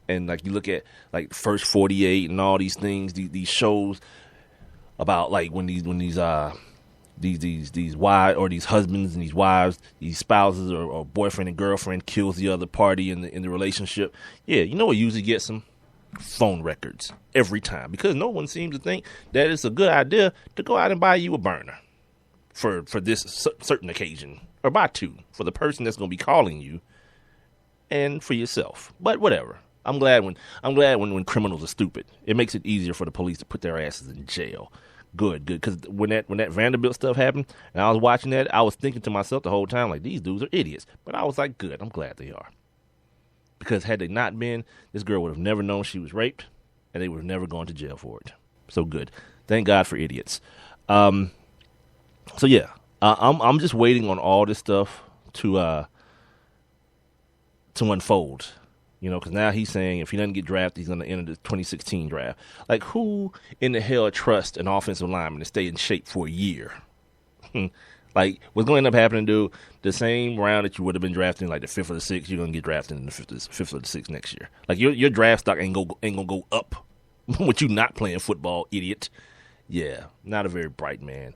And like you look at like First 48 and all these things, these shows about like when these wives or these husbands and these wives, these spouses or boyfriend and girlfriend kills the other party in the relationship. Yeah, you know what usually gets them? Phone records every time, because no one seems to think that it's a good idea to go out and buy you a burner for this certain occasion, or buy two for the person that's going to be calling you and for yourself. But whatever. I'm glad when criminals are stupid. It makes it easier for the police to put their asses in jail. Good. Because when that Vanderbilt stuff happened, and I was watching that, I was thinking to myself the whole time, like, these dudes are idiots. But I was like, good. I'm glad they are. Because had they not been, this girl would have never known she was raped, and they would have never gone to jail for it. So good. Thank God for idiots. So yeah, I'm just waiting on all this stuff to unfold. You know, because now he's saying if he doesn't get drafted, he's going to enter the 2016 draft. Like, who in the hell trusts an offensive lineman to stay in shape for a year? Like, what's going to end up happening, dude, the same round that you would have been drafted in, like the 5th or the 6th, you're going to get drafted in the 5th or the 6th next year. Like, your draft stock ain't going to go up with you not playing football, idiot. Yeah, not a very bright man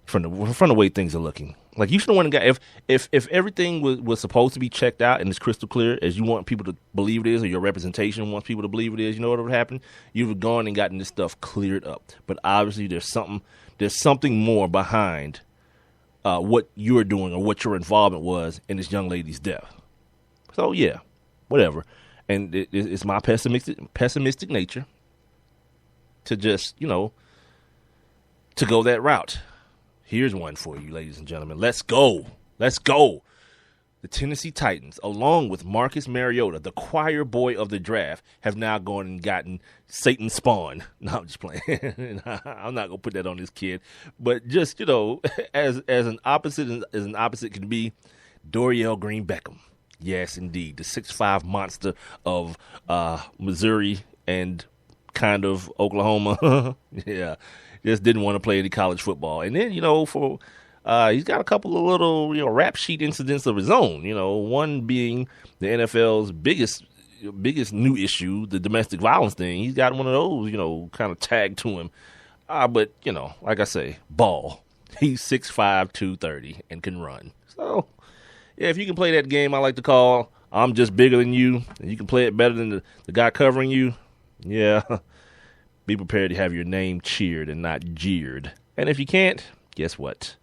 from the way things are looking. Like, you should have went and got, if everything was supposed to be checked out and it's crystal clear as you want people to believe it is, or your representation wants people to believe it is, you know what would happen? You'd have gone and gotten this stuff cleared up. But obviously there's something more behind what you're doing or what your involvement was in this young lady's death. So yeah, whatever. And it's my pessimistic nature to just, to go that route. Here's one for you, ladies and gentlemen. Let's go. The Tennessee Titans, along with Marcus Mariota, the choir boy of the draft, have now gone and gotten Satan Spawn. No, I'm just playing. I'm not going to put that on this kid. But just, as an opposite can be, Dorial Green Beckham. Yes, indeed. The 6'5" monster of Missouri and kind of Oklahoma. Yeah. Just didn't want to play any college football. And then, he's got a couple of little, rap sheet incidents of his own. One being the NFL's biggest new issue, the domestic violence thing. He's got one of those, kind of tagged to him. But, like I say, ball. He's 6'5", 230 and can run. So, yeah, if you can play that game I like to call I'm just bigger than you, and you can play it better than the guy covering you, yeah, be prepared to have your name cheered and not jeered. And if you can't, guess what?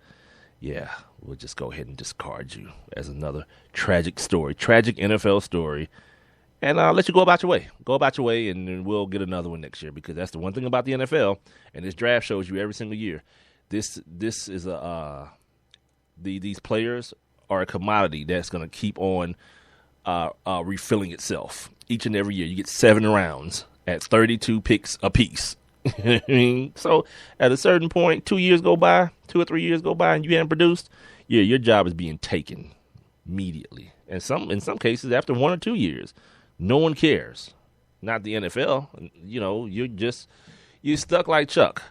Yeah, we'll just go ahead and discard you as another tragic NFL story, and let you go about your way. Go about your way, and then we'll get another one next year, because that's the one thing about the NFL, and this draft shows you every single year. This is these players are a commodity that's going to keep on refilling itself each and every year. You get 7 rounds at 32 picks apiece. So at a certain point, 2 years go by, 2 or 3 years go by, and you haven't produced, yeah, your job is being taken immediately. And in some cases, after 1 or 2 years, no one cares. Not the NFL. You're stuck like Chuck.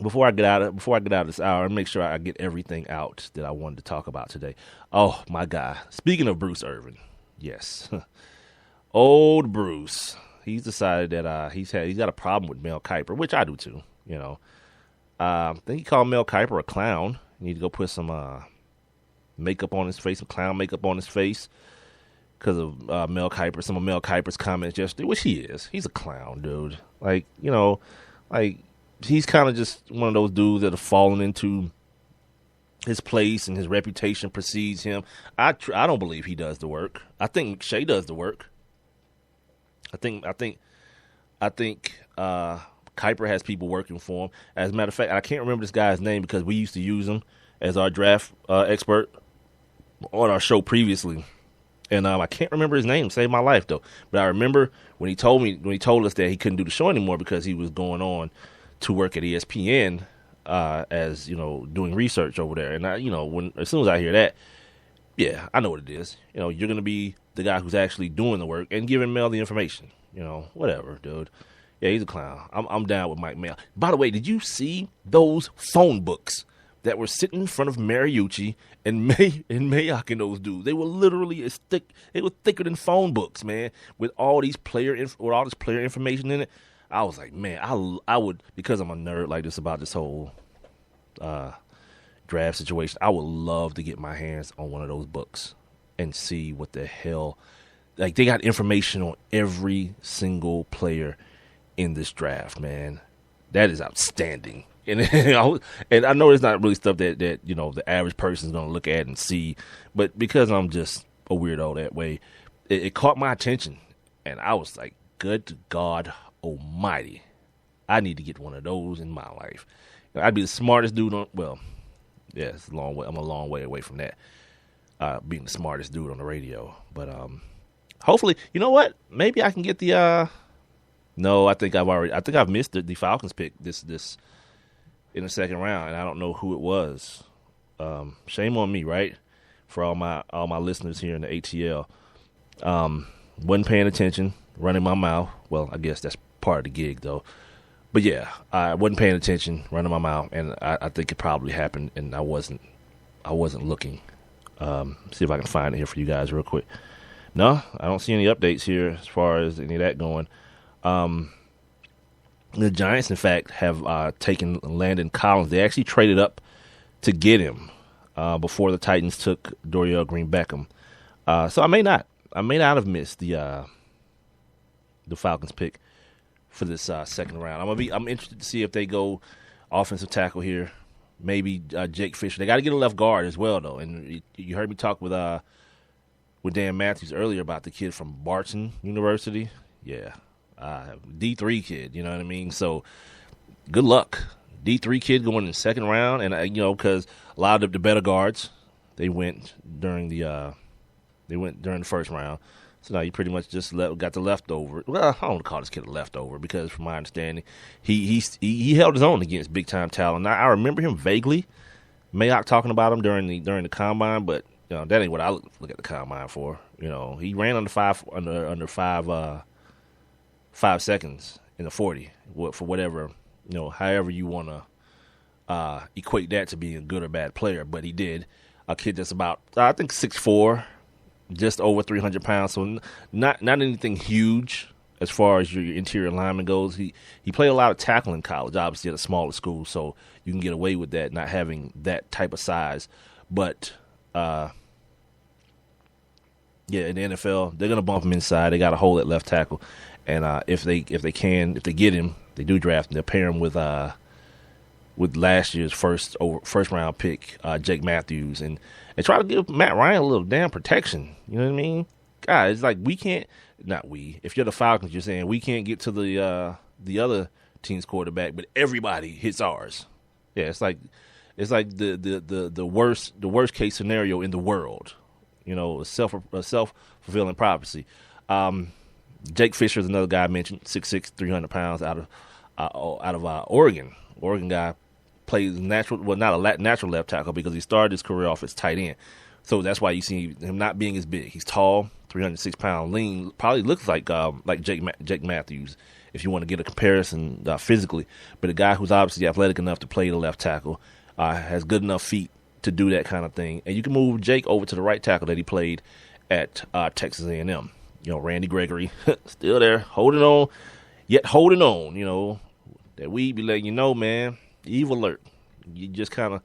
Before I get out of this hour, and make sure I get everything out that I wanted to talk about today. Oh my God! Speaking of Bruce Irvin, yes, old Bruce. He's decided that he's got a problem with Mel Kiper, which I do too. I think he called Mel Kiper a clown. He need to go put some makeup on his face, some clown makeup on his face, because of Mel Kiper. Some of Mel Kiper's comments yesterday, which he is. He's a clown, dude. He's kind of just one of those dudes that have fallen into his place, and his reputation precedes him. I don't believe he does the work. I think McShay does the work. I think Kiper has people working for him. As a matter of fact, I can't remember this guy's name because we used to use him as our draft expert on our show previously. And I can't remember his name. Saved my life, though. But I remember when he told us that he couldn't do the show anymore because he was going on to work at ESPN as doing research over there. And as soon as I hear that, yeah, I know what it is. You're going to be the guy who's actually doing the work and giving Mel the information. Whatever, dude. Yeah, he's a clown. I'm down with Mike Mel. By the way, did you see those phone books that were sitting in front of Mariucci and Mayock and those dudes. They were literally as thick. They were thicker than phone books, man, with all these player information in it. I was like, man, I would, because I'm a nerd like this about this whole draft situation. I would love to get my hands on one of those books and see what the hell. Like, they got information on every single player in this draft, man. That is outstanding. And I know it's not really stuff that the average person's going to look at and see, but because I'm just a weirdo that way, it caught my attention, and I was like, good God Almighty, I need to get one of those in my life. I'd be the smartest dude on. Well, yeah, it's a long way. I'm a long way away from that, being the smartest dude on the radio. But hopefully, you know what? Maybe I can get the. No, I think I've missed the Falcons pick this in the second round, and I don't know who it was. Shame on me, right? For all my listeners here in the ATL, wasn't paying attention, running my mouth. Well, I guess that's part of the gig, though. But yeah, I wasn't paying attention, running my mouth, and I think it probably happened, and I wasn't looking. See if I can find it here for you guys real quick. No, I don't see any updates here as far as any of that going. The Giants, in fact, have taken Landon Collins. They actually traded up to get him before the Titans took Dorial Green-Beckham. So I may not have missed the Falcons pick for this second round. I'm interested to see if they go offensive tackle here. Maybe Jake Fisher. They got to get a left guard as well, though. And you heard me talk with Dan Matthews earlier about the kid from Barton University. Yeah. D3 kid, you know what I mean? So good luck. D3 kid going in the second round, and because a lot of the better guards they went during the first round. So now you pretty much just got the leftover. Well, I don't want to call this kid a leftover because, from my understanding, he held his own against big time talent. Now, I remember him vaguely, Mayock talking about him during the combine, but that ain't what I look at the combine for. He ran under 5 seconds in the 40 for whatever, however you want to equate that to being a good or bad player. But he did. A kid that's about, I think, 6'4", just over 300 pounds. So not anything huge as far as your interior lineman goes. He played a lot of tackle in college, obviously at a smaller school, so you can get away with that, not having that type of size. But in the NFL, they're gonna bump him inside. They got a hole at left tackle. And if they get him, they do draft him. They'll pair him with last year's first round pick, Jake Matthews, and try to give Matt Ryan a little damn protection. You know what I mean? God, it's like we can't. Not we. If you're the Falcons, you're saying we can't get to the other team's quarterback, but everybody hits ours. Yeah, it's like the worst case scenario in the world. A self-fulfilling prophecy. Jake Fisher is another guy I mentioned, 6'6", 300 pounds, out of Oregon. Oregon guy plays not a natural left tackle because he started his career off as tight end. So that's why you see him not being as big. He's tall, 306 pound, lean. Probably looks like Jake Matthews if you want to get a comparison physically. But a guy who's obviously athletic enough to play the left tackle, has good enough feet to do that kind of thing. And you can move Jake over to the right tackle that he played at Texas A&M. Randy Gregory, still there, holding on. That we be letting you know, man, evil alert. You just kind of,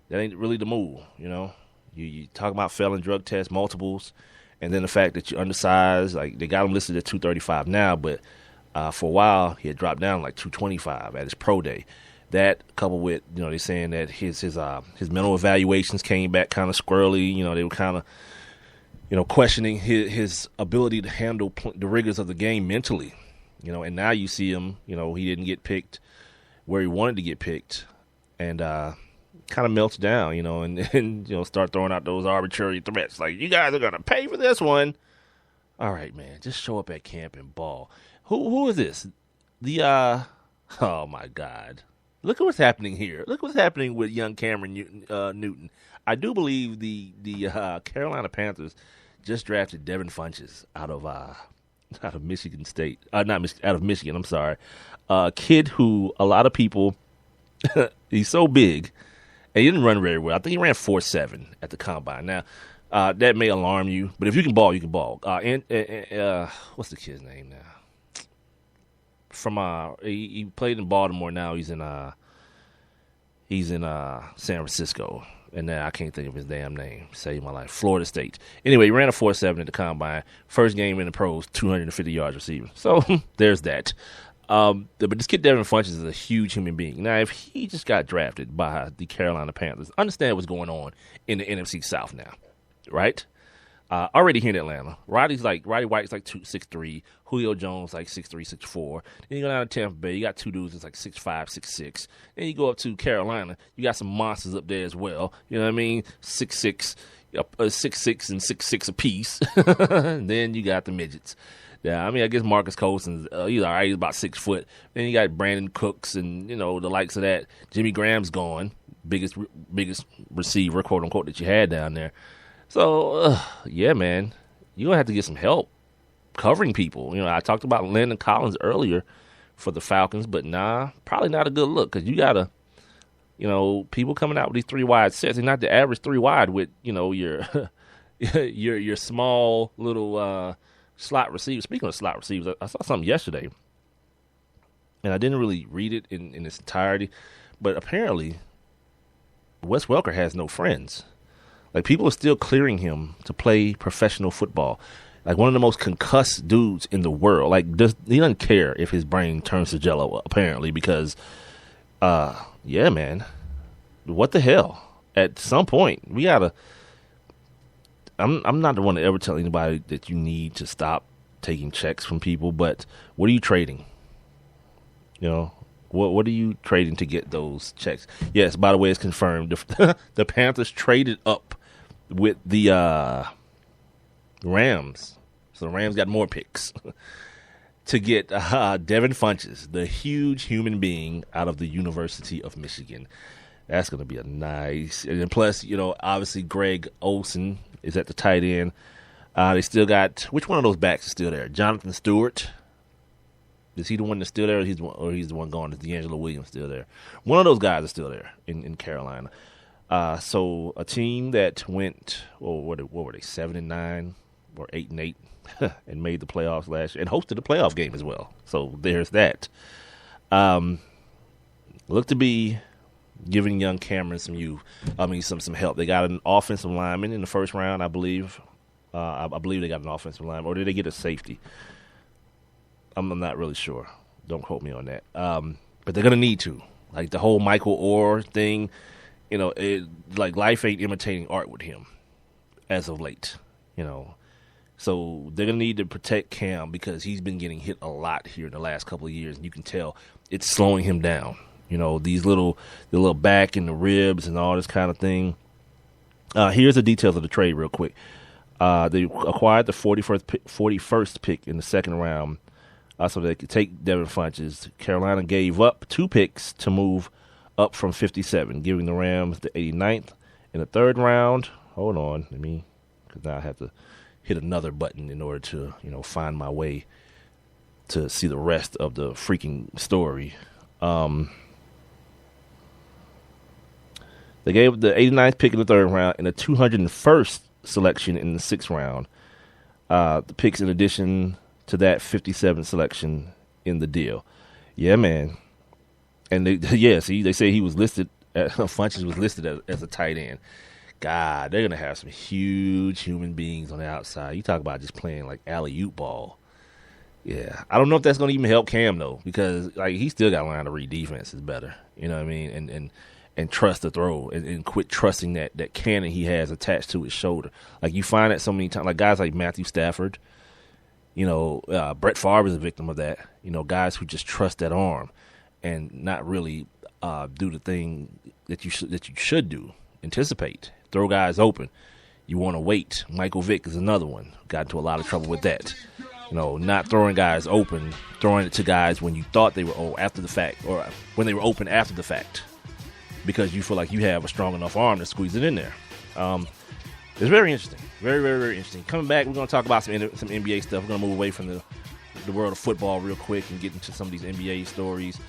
that ain't really the move, You talk about failing drug tests, multiples, and then the fact that you're undersized. Like, they got him listed at 235 now, but for a while he had dropped down like 225 at his pro day. That coupled with, they're saying that his mental evaluations came back kind of squirrely. They were kind of, questioning his ability to handle the rigors of the game mentally, and now you see him, he didn't get picked where he wanted to get picked, and kind of melts down, and start throwing out those arbitrary threats like, you guys are going to pay for this one. All right, man, just show up at camp and ball. Who is this? Oh my God. Look at what's happening here. Look what's happening with young Cameron Newton. I do believe the Carolina Panthers just drafted Devin Funchess out of Michigan State. Out of Michigan. I'm sorry. A kid who a lot of people, he's so big, And he didn't run very well. I think he ran 4.7 at the combine. Now, that may alarm you, but if you can ball, you can ball. What's the kid's name now? He played in Baltimore. Now he's in San Francisco, and now I can't think of his damn name. Saved my life. Florida State. Anyway, he ran a 4.7 at the combine. First game in the pros, 250 yards receiving. So there's that. But this kid Devin Funchess is a huge human being. Now, if he just got drafted by the Carolina Panthers, understand what's going on in the NFC South now, right? Already here in Atlanta, Roddy White's like 6'3", Julio Jones like 6'3", 6'4". Then you go down to Tampa Bay, you got two dudes that's like 6'5", 6'6". Then you go up to Carolina, you got some monsters up there as well. You know what I mean? 6'6", 6'6", and 6'6" apiece. And then you got the midgets. Yeah, I mean, I guess Marcus Colson's he's all right. He's about 6 foot. Then you got Brandon Cooks and the likes of that. Jimmy Graham's gone, biggest receiver, quote unquote, that you had down there. So, yeah, man, you're going to have to get some help covering people. I talked about Landon Collins earlier for the Falcons, but probably not a good look because you got to, people coming out with these 3 wide sets. They're not the average 3 wide with, your your small little slot receiver. Speaking of slot receivers, I saw something yesterday, and I didn't really read it in its entirety, but apparently Wes Welker has no friends. Like, people are still clearing him to play professional football. Like, one of the most concussed dudes in the world. Like, he doesn't care if his brain turns to jello, apparently, because, yeah, man, what the hell? At some point, we gotta. I'm not the one to ever tell anybody that you need to stop taking checks from people, but what are you trading? What are you trading to get those checks? Yes, by the way, it's confirmed. The Panthers traded up with the Rams. So the Rams got more picks to get Devin Funchess, the huge human being out of the University of Michigan. That's going to be a nice. And then plus, obviously Greg Olsen is at the tight end. They still got, which one of those backs is still there? Jonathan Stewart. Is he the one that's still there, or he's the one gone? Is D'Angelo Williams still there? One of those guys is still there in Carolina. So a team that went, what were they, 7-9 or 8-8, and made the playoffs last year and hosted the playoff game as well. So there's that. Look to be giving young Cameron some help. They got an offensive lineman in the first round, I believe. I believe they got an offensive lineman, or did they get a safety? I'm not really sure. Don't quote me on that. But they're gonna need to. Like the whole Michael Orr thing, like life ain't imitating art with him as of late. So they're gonna need to protect Cam because he's been getting hit a lot here in the last couple of years, and you can tell it's slowing him down. The little back and the ribs and all this kind of thing. Here's the details of the trade real quick. They acquired the 41st pick in the second round so they could take Devin Funchess. Carolina gave up 2 picks to move up from 57, giving the Rams the 89th in the third round. Hold on, because now I have to hit another button in order to, find my way to see the rest of the freaking story. They gave the 89th pick in the third round and the 201st selection in the sixth round. The picks in addition to that 57th selection in the deal. Yeah, man. And they say he was listed, Funchess was listed as a tight end. God, they're going to have some huge human beings on the outside. You talk about just playing like alley-oop ball. Yeah. I don't know if that's going to even help Cam, though, because he still got to learn to read defenses better. You know what I mean? And trust the throw and quit trusting that cannon he has attached to his shoulder. Like, you find that so many times, like guys like Matthew Stafford, Brett Favre is a victim of that. Guys who just trust that arm and not really do the thing that you should do. Anticipate, throw guys open. You want to wait. Michael Vick is another one. Got into a lot of trouble with that. Not throwing guys open, throwing it to guys when you thought they were after the fact, or when they were open after the fact, because you feel like you have a strong enough arm to squeeze it in there. It's very interesting. Very, very, very interesting. Coming back, we're going to talk about some NBA stuff. We're going to move away from the world of football real quick and get into some of these NBA stories.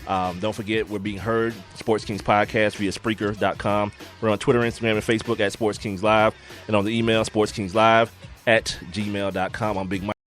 Don't forget, we're being heard, Sports Kings Podcast, via Spreaker.com. We're on Twitter, Instagram, and Facebook at Sports Kings Live, and on the email, sportskingslive@gmail.com. I'm Big Mike.